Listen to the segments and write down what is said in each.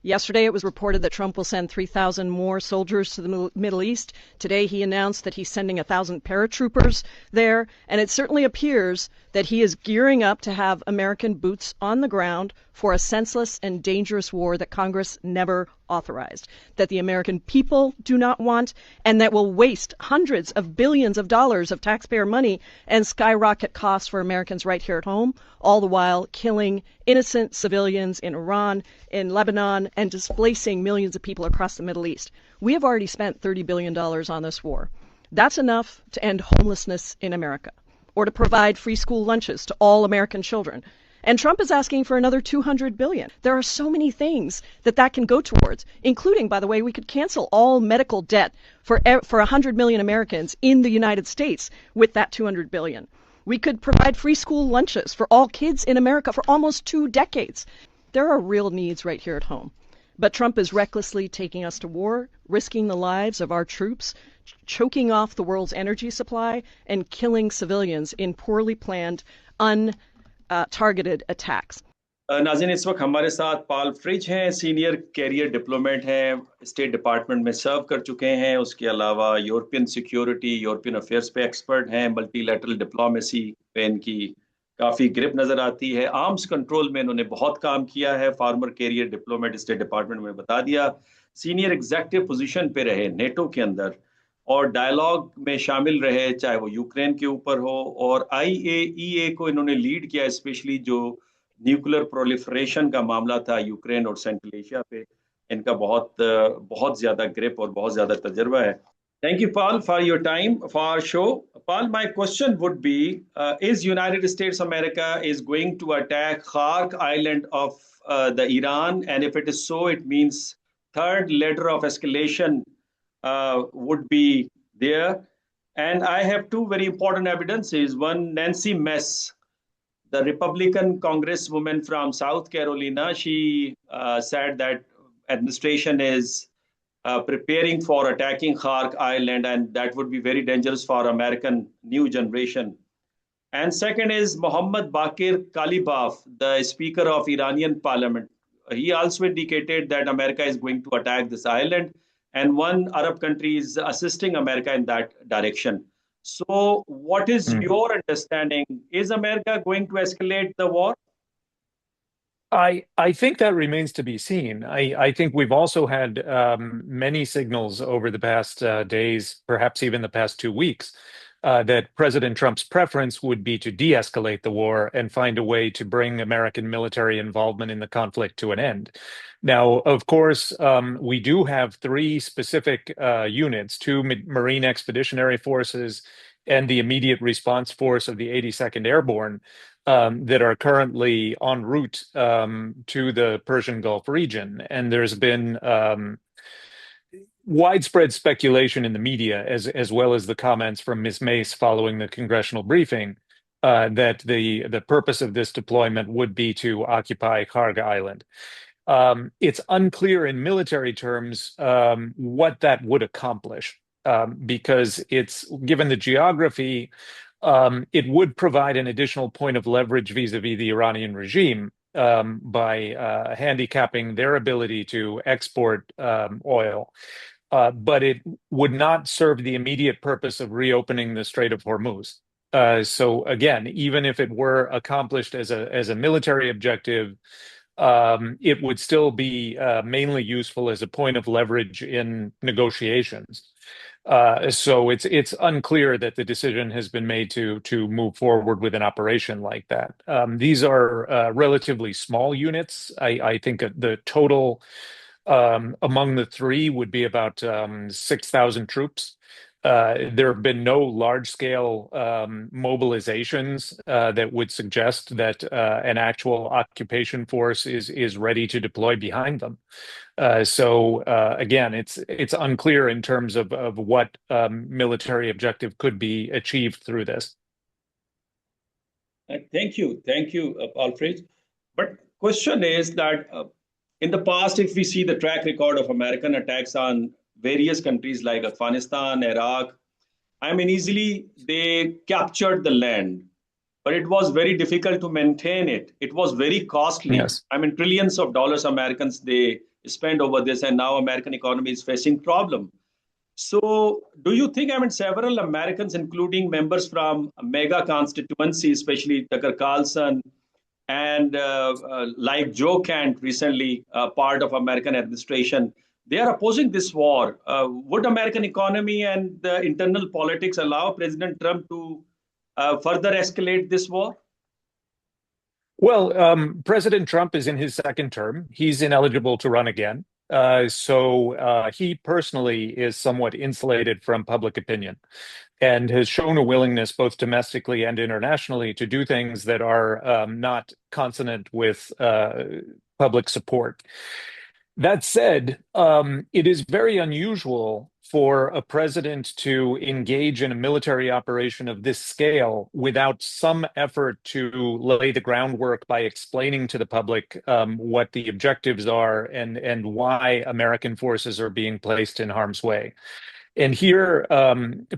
Yesterday, it was reported that Trump will send 3,000 more soldiers to the Middle East. Today, he announced that he's sending 1,000 paratroopers there. And it certainly appears that he is gearing up to have American boots on the ground for a senseless and dangerous war that Congress never authorized, that the American people do not want, and that will waste hundreds of billions of dollars of taxpayer money and skyrocket costs for Americans right here at home, all the while killing innocent civilians in Iran, in Lebanon, and displacing millions of people across the Middle East. We have already spent $30 billion on this war. That's enough to end homelessness in America, or to provide free school lunches to all American children. And Trump is asking for another $200 billion. There are so many things that can go towards, including, by the way, we could cancel all medical debt for 100 million Americans in the United States with that $200 billion. We could provide free school lunches for all kids in America for almost 2 decades. There are real needs right here at home. But Trump is recklessly taking us to war, risking the lives of our troops, choking off the world's energy supply, and killing civilians in poorly planned, targeted attacks. नाज़रीन, इस वक्त हमारे साथ Paul Fritz हैं, senior career diplomat हैं, state department में सर्व कर चुके हैं। उसके अलावा यूरोपियन सिक्योरिटी, यूरोपियन अफेयर्स पे एक्सपर्ट हैं। मल्टीलैटरल डिप्लोमेसी पे इनकी काफ़ी ग्रिप नज़र आती है। आर्म्स कंट्रोल में इन्होंने बहुत काम किया है। Former career diplomat, state department में बता दिया। सीनियर एग्जीक्यूटिव पोजीशन पे रहे नेटो के अंदर और डायलॉग में शामिल रहे, चाहे वो यूक्रेन के ऊपर हो, और IAEA को इन्होंने लीड किया, स्पेशली जो न्यूक्लियर प्रोलिफरेशन का मामला था यूक्रेन और सेंट्रल एशिया पे। इनका बहुत ज्यादा ग्रिप और बहुत ज्यादा तजर्बा है। Thank you, Paul, for your time for our show. Paul, my question would be, is United States America is going to attack Khark Island of the Iran? And if it is so, it means third letter of escalation would be there. And I have two very important evidences. One, Nancy Mess, the Republican congresswoman from South Carolina, she said that administration is preparing for attacking Khark Island, and that would be very dangerous for American new generation. And second is Mohammad Bakir Kalibaf, the Speaker of Iranian Parliament. He also indicated that America is going to attack this island, and one Arab country is assisting America in that direction. So what is your understanding? Is America going to escalate the war? I think that remains to be seen. I think we've also had many signals over the past days, perhaps even the past 2 weeks, that President Trump's preference would be to de-escalate the war and find a way to bring American military involvement in the conflict to an end. Now, of course, we do have 3 specific units, 2 Marine Expeditionary Forces and the Immediate Response Force of the 82nd Airborne, that are currently en route to the Persian Gulf region. And there's been widespread speculation in the media, as well as the comments from Ms. Mace following the congressional briefing, that the purpose of this deployment would be to occupy Kharg Island. It's unclear in military terms what that would accomplish, because it's, given the geography, it would provide an additional point of leverage vis-a-vis the Iranian regime by handicapping their ability to export oil. But it would not serve the immediate purpose of reopening the Strait of Hormuz. So again, even if it were accomplished as a military objective, it would still be mainly useful as a point of leverage in negotiations. So it's unclear that the decision has been made to move forward with an operation like that. These are relatively small units. I think the total among the 3 would be about 6,000 troops. There have been no large-scale mobilizations that would suggest that an actual occupation force is ready to deploy behind them. So again, it's unclear in terms of what military objective could be achieved through this. Thank you, Paul Fritch. But question is that in the past, if we see the track record of American attacks on various countries like Afghanistan, Iraq, I mean, easily they captured the land, but it was very difficult to maintain it. It was very costly. Yes. I mean, trillions of dollars Americans they spent over this, and now American economy is facing problem. So, do you think, I mean, several Americans, including members from mega constituency, especially Tucker Carlson and like Joe Kent, recently part of American administration, they are opposing this war. Would American economy and the internal politics allow President Trump to further escalate this war? Well, President Trump is in his second term. He's ineligible to run again. So he personally is somewhat insulated from public opinion and has shown a willingness both domestically and internationally to do things that are not consonant with public support. That said, it is very unusual for a president to engage in a military operation of this scale without some effort to lay the groundwork by explaining to the public what the objectives are and why American forces are being placed in harm's way. And here,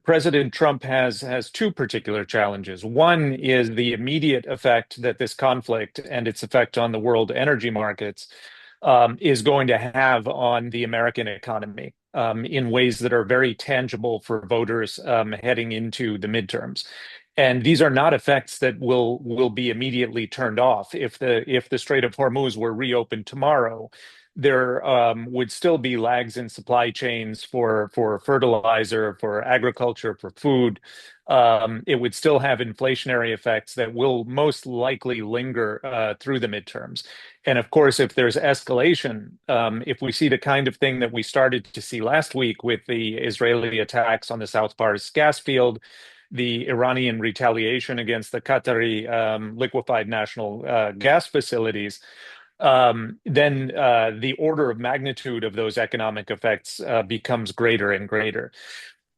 President Trump has two particular challenges. One is the immediate effect that this conflict and its effect on the world energy markets is going to have on the American economy in ways that are very tangible for voters heading into the midterms. And these are not effects that will be immediately turned off. If the Strait of Hormuz were reopened tomorrow, there would still be lags in supply chains for fertilizer, for agriculture, for food. It would still have inflationary effects that will most likely linger through the midterms. And of course, if there's escalation, if we see the kind of thing that we started to see last week with the Israeli attacks on the South Pars gas field, the Iranian retaliation against the Qatari liquefied natural gas facilities, then the order of magnitude of those economic effects becomes greater and greater.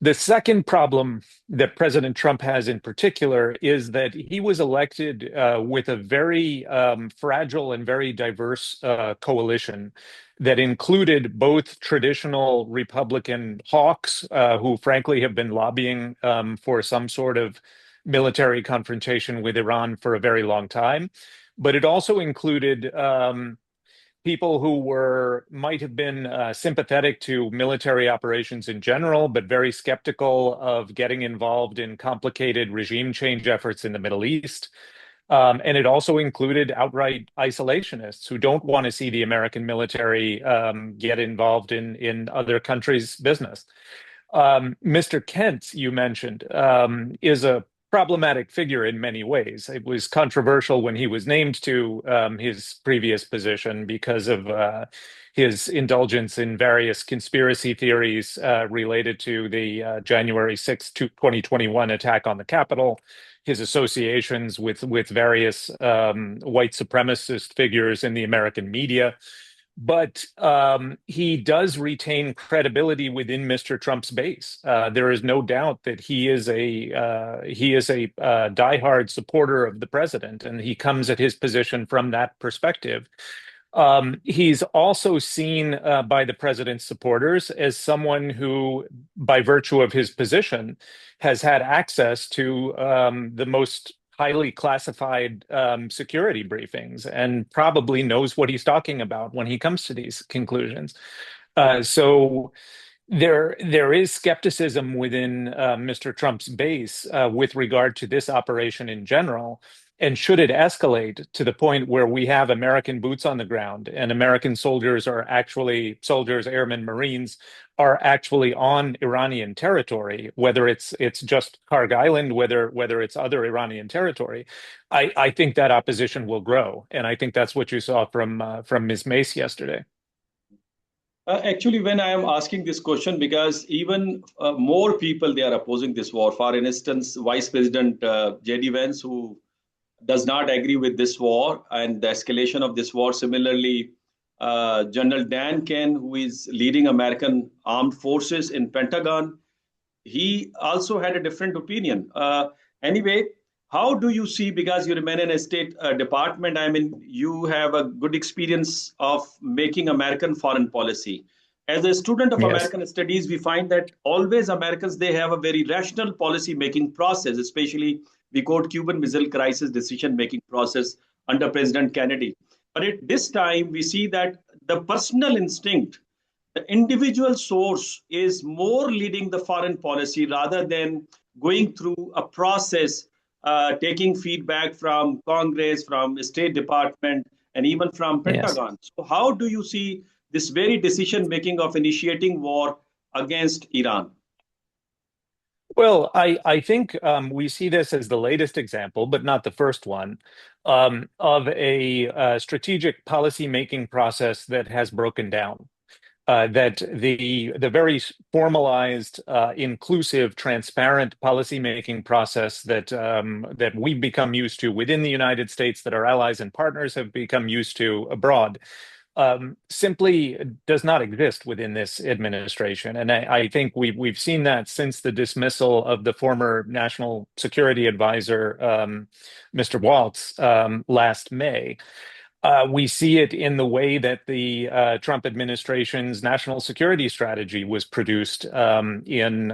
The second problem that President Trump has in particular is that he was elected with a very fragile and very diverse coalition that included both traditional Republican hawks, who frankly have been lobbying for some sort of military confrontation with Iran for a very long time, but it also included people who might have been sympathetic to military operations in general, but very skeptical of getting involved in complicated regime change efforts in the Middle East. And it also included outright isolationists who don't want to see the American military get involved in other countries' business. Mr. Kent, you mentioned, is a problematic figure in many ways. It was controversial when he was named to his previous position because of his indulgence in various conspiracy theories related to the January 6, 2021 attack on the Capitol, his associations with various white supremacist figures in the American media. But he does retain credibility within Mr. Trump's base. There is no doubt that he is a diehard supporter of the president, and he comes at his position from that perspective. He's also seen by the president's supporters as someone who, by virtue of his position, has had access to the most highly classified security briefings and probably knows what he's talking about when he comes to these conclusions. So there is skepticism within Mr. Trump's base with regard to this operation in general. And should it escalate to the point where we have American boots on the ground and American soldiers are actually soldiers, airmen, Marines are actually on Iranian territory, whether it's just Karg Island, whether it's other Iranian territory, I think that opposition will grow, and I think that's what you saw from Ms. Mace yesterday. Actually, when I am asking this question, because even more people they are opposing this war. For instance, Vice President J.D. Vance, who does not agree with this war and the escalation of this war. Similarly, General Dan Ken, who is leading American armed forces in Pentagon, he also had a different opinion. Anyway, how do you see, because you remain in a State Department, I mean, you have a good experience of making American foreign policy. As a student of American studies, we find that always Americans, they have a very rational policy-making process, especially we quote Cuban Missile Crisis decision-making process under President Kennedy. But at this time, we see that the personal instinct, the individual source is more leading the foreign policy rather than going through a process, taking feedback from Congress, from State Department, and even from Yes. Pentagon. So how do you see this very decision making of initiating war against Iran? Well, I think we see this as the latest example, but not the first one, of a strategic policy making process that has broken down. That the very formalized, inclusive, transparent policymaking process that we've become used to within the United States, that our allies and partners have become used to abroad, simply does not exist within this administration. And I think we've seen that since the dismissal of the former National Security Advisor, Mr. Waltz, last May. We see it in the way that the Trump administration's national security strategy was produced in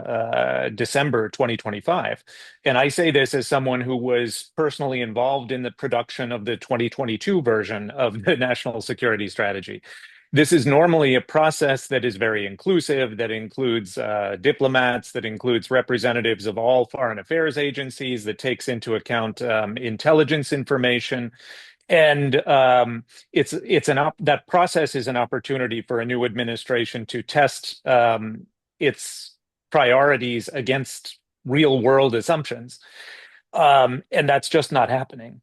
December 2025. And I say this as someone who was personally involved in the production of the 2022 version of the national security strategy. This is normally a process that is very inclusive, that includes diplomats, that includes representatives of all foreign affairs agencies, that takes into account intelligence information. And that process is an opportunity for a new administration to test its priorities against real world assumptions, and that's just not happening.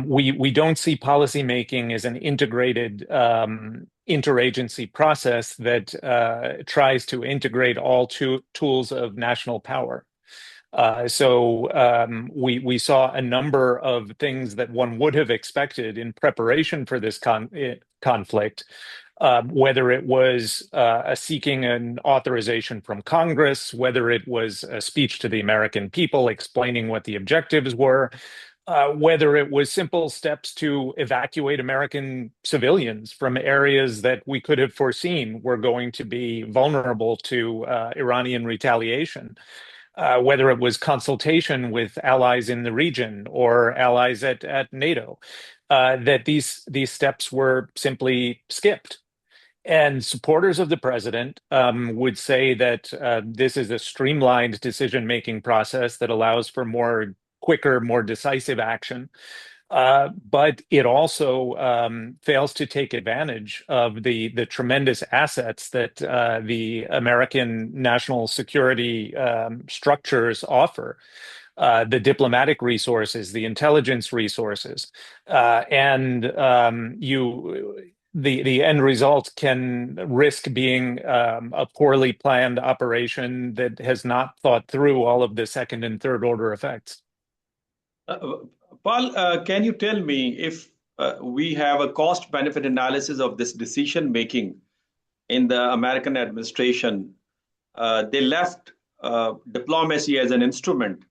We don't see policymaking as an integrated interagency process that tries to integrate all tools of national power. So we saw a number of things that one would have expected in preparation for this conflict, whether it was seeking an authorization from Congress, whether it was a speech to the American people explaining what the objectives were, whether it was simple steps to evacuate American civilians from areas that we could have foreseen were going to be vulnerable to Iranian retaliation. Whether it was consultation with allies in the region or allies at NATO, that these steps were simply skipped. And supporters of the president would say that this is a streamlined decision-making process that allows for more quicker, more decisive action. But it also fails to take advantage of the tremendous assets that the American national security structures offer. The diplomatic resources, the intelligence resources, and the end result can risk being a poorly planned operation that has not thought through all of the second and third order effects. Paul, can you tell me if we have a cost benefit analysis of this decision making in the American administration? They left diplomacy as an instrument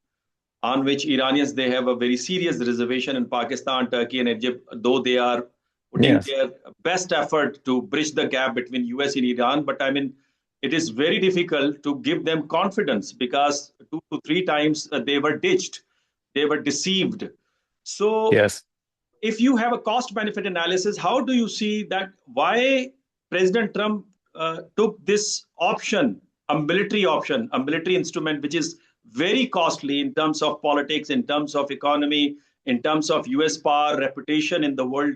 on which Iranians, they have a very serious reservation in Pakistan, Turkey, and Egypt, though they are putting their best effort to bridge the gap between US and Iran. But I mean, it is very difficult to give them confidence because 2 to 3 times they were ditched, they were deceived. So if you have a cost benefit analysis, how do you see that why President Trump took this option, a military instrument, which is very costly in terms of politics, in terms of economy, in terms of US power, reputation in the world,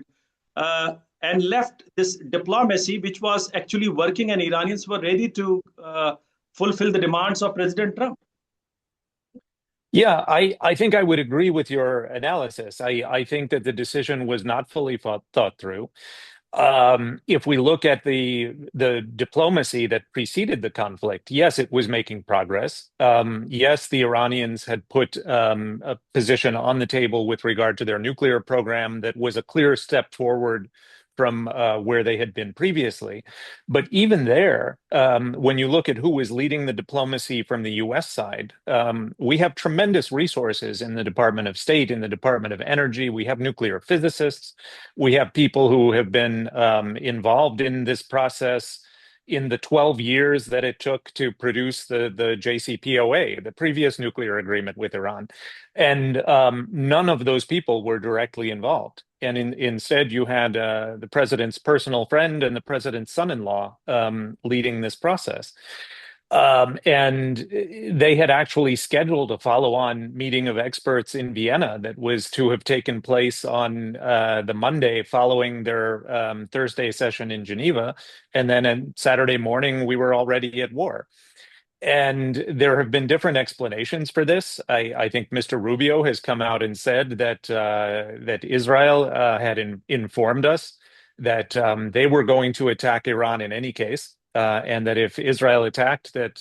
and left this diplomacy, which was actually working, and Iranians were ready to fulfill the demands of President Trump? Yeah, I think I would agree with your analysis. I think that the decision was not fully thought through. If we look at the diplomacy that preceded the conflict, yes, it was making progress. Yes, the Iranians had put a position on the table with regard to their nuclear program that was a clear step forward from where they had been previously. But even there, when you look at who was leading the diplomacy from the US side, we have tremendous resources in the Department of State, in the Department of Energy. We have nuclear physicists. We have people who have been involved in this process in the 12 years that it took to produce the JCPOA, the previous nuclear agreement with Iran. And none of those people were directly involved and instead you had the president's personal friend and the president's son-in-law leading this process. And they had actually scheduled a follow-on meeting of experts in Vienna that was to have taken place on the Monday following their Thursday session in Geneva. And then on Saturday morning, we were already at war. And there have been different explanations for this. I think Mr. Rubio has come out and said that that Israel had informed us that they were going to attack Iran in any case, and that if Israel attacked, that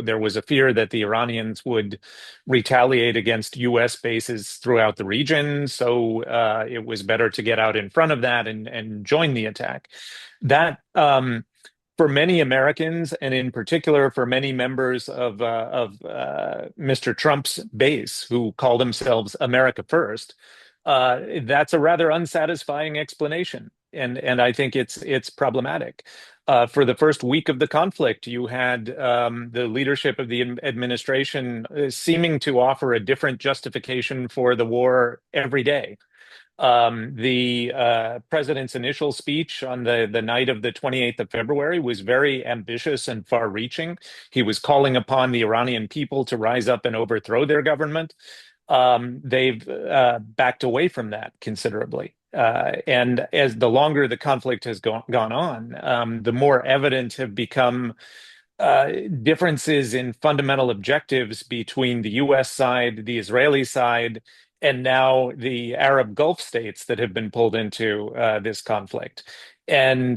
there was a fear that the Iranians would retaliate against U.S. bases throughout the region. So it was better to get out in front of that and join the attack. That for many Americans, and in particular for many members of Mr. Trump's base who call themselves America First, that's a rather unsatisfying explanation, and I think it's problematic. For the first week of the conflict, you had the leadership of the administration seeming to offer a different justification for the war every day. The president's initial speech on the night of the 28th of February was very ambitious and far-reaching. He was calling upon the Iranian people to rise up and overthrow their government. They've backed away from that considerably. And as the longer the conflict has gone on, the more evident have become differences in fundamental objectives between the U.S. side, the Israeli side, and now the Arab Gulf states that have been pulled into this conflict. And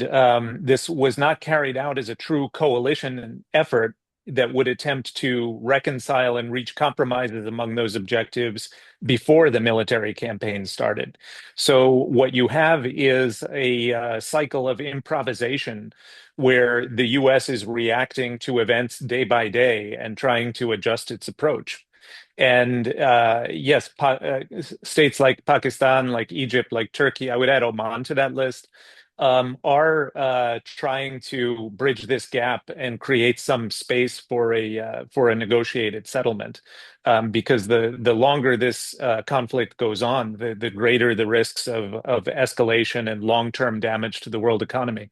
this was not carried out as a true coalition effort that would attempt to reconcile and reach compromises among those objectives before the military campaign started. So what you have is a cycle of improvisation where the U.S. is reacting to events day by day and trying to adjust its approach. And yes, states like Pakistan, like Egypt, like Turkey, I would add Oman to that list, are trying to bridge this gap and create some space for a negotiated settlement, because the longer this conflict goes on, the greater the risks of escalation and long-term damage to the world economy.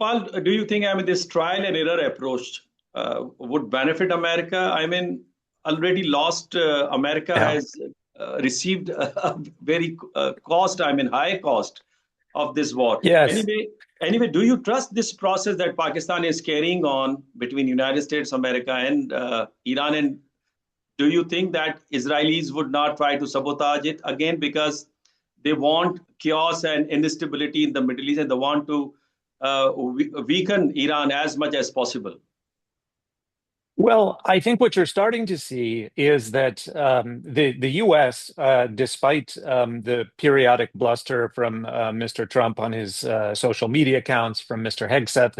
Paul, do you think this trial and error approach would benefit America? Already lost. America has received a very high cost of this war. Yes. Anyway, do you trust this process that Pakistan is carrying on between United States, America, and Iran? And do you think that Israelis would not try to sabotage it again because they want chaos and instability in the Middle East, and they want to weaken Iran as much as possible? Well, I think what you're starting to see is that the U.S., despite the periodic bluster from Mr. Trump on his social media accounts, from Mr. Hegseth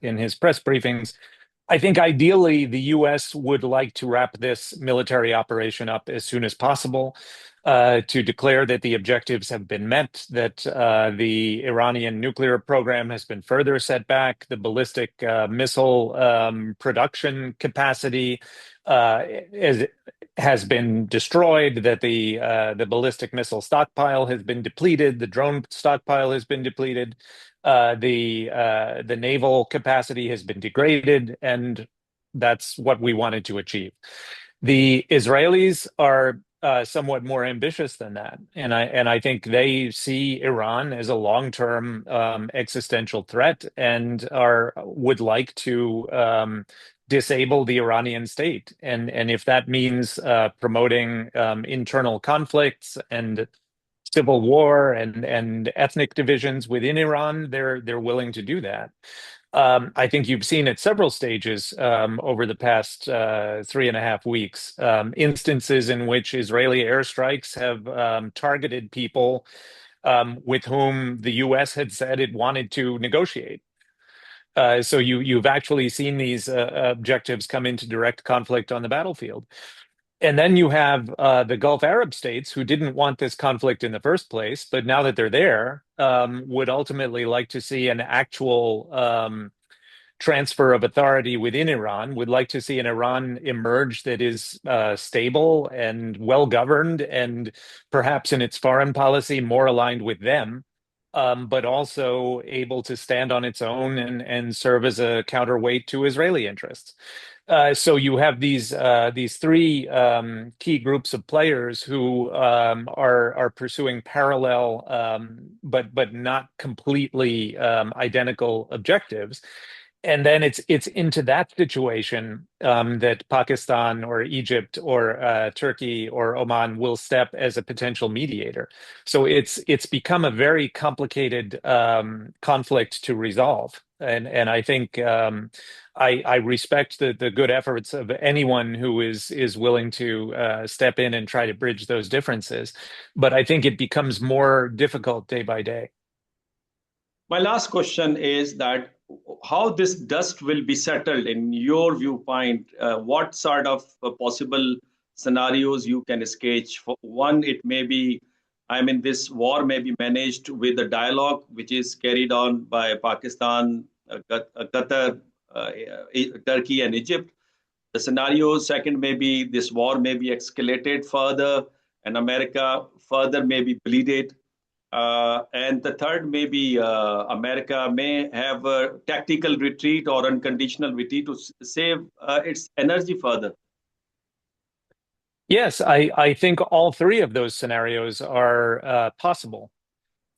in his press briefings, I think ideally the U.S. would like to wrap this military operation up as soon as possible, to declare that the objectives have been met, that the Iranian nuclear program has been further set back, the ballistic missile production capacity has been destroyed, that the ballistic missile stockpile has been depleted, the drone stockpile has been depleted, the naval capacity has been degraded, and that's what we wanted to achieve. The Israelis are somewhat more ambitious than that, and I think they see Iran as a long-term existential threat and would like to disable the Iranian state, and if that means promoting internal conflicts and civil war and ethnic divisions within Iran, they're willing to do that. I think you've seen at several stages over the past 3.5 weeks, instances in which Israeli airstrikes have targeted people with whom the U.S. had said it wanted to negotiate. So you've actually seen these objectives come into direct conflict on the battlefield. And then you have the Gulf Arab states who didn't want this conflict in the first place, but now that they're there, would ultimately like to see an actual transfer of authority within Iran, would like to see an Iran emerge that is stable and well-governed and perhaps in its foreign policy more aligned with them, but also able to stand on its own and serve as a counterweight to Israeli interests. So you have these three key groups of players who are pursuing parallel but not completely identical objectives. And then it's into that situation that Pakistan or Egypt or Turkey or Oman will step as a potential mediator. So it's become a very complicated conflict to resolve, and I think I respect the good efforts of anyone who is willing to step in and try to bridge those differences, but I think it becomes more difficult day by day. My last question is that how this dust will be settled in your viewpoint. What sort of possible scenarios you can sketch? For one, it may be, I mean, this war may be managed with a dialogue which is carried on by Pakistan, Qatar, Turkey, and Egypt. The scenario second may be this war may be escalated further, and America further may be bleeded. And the third may be America may have a tactical retreat or unconditional retreat to save its energy further. Yes, I think all three of those scenarios are possible.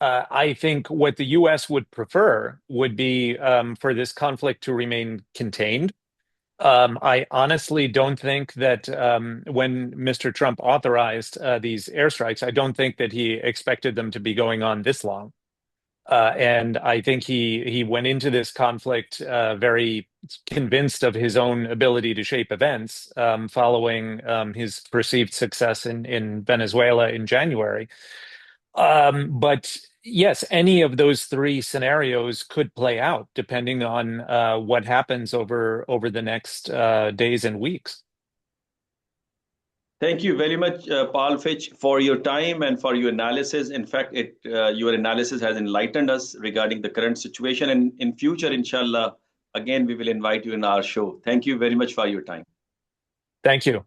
I think what the U.S. would prefer would be for this conflict to remain contained. I honestly don't think that when Mr. Trump authorized these airstrikes, I don't think that he expected them to be going on this long. And I think he went into this conflict very convinced of his own ability to shape events following his perceived success in Venezuela in January. But yes, any of those three scenarios could play out depending on what happens over the next days and weeks. Thank you very much, Paul Fitch, for your time and for your analysis. In fact, your analysis has enlightened us regarding the current situation. And in future, inshallah, again, we will invite you in our show. Thank you very much for your time. Thank you.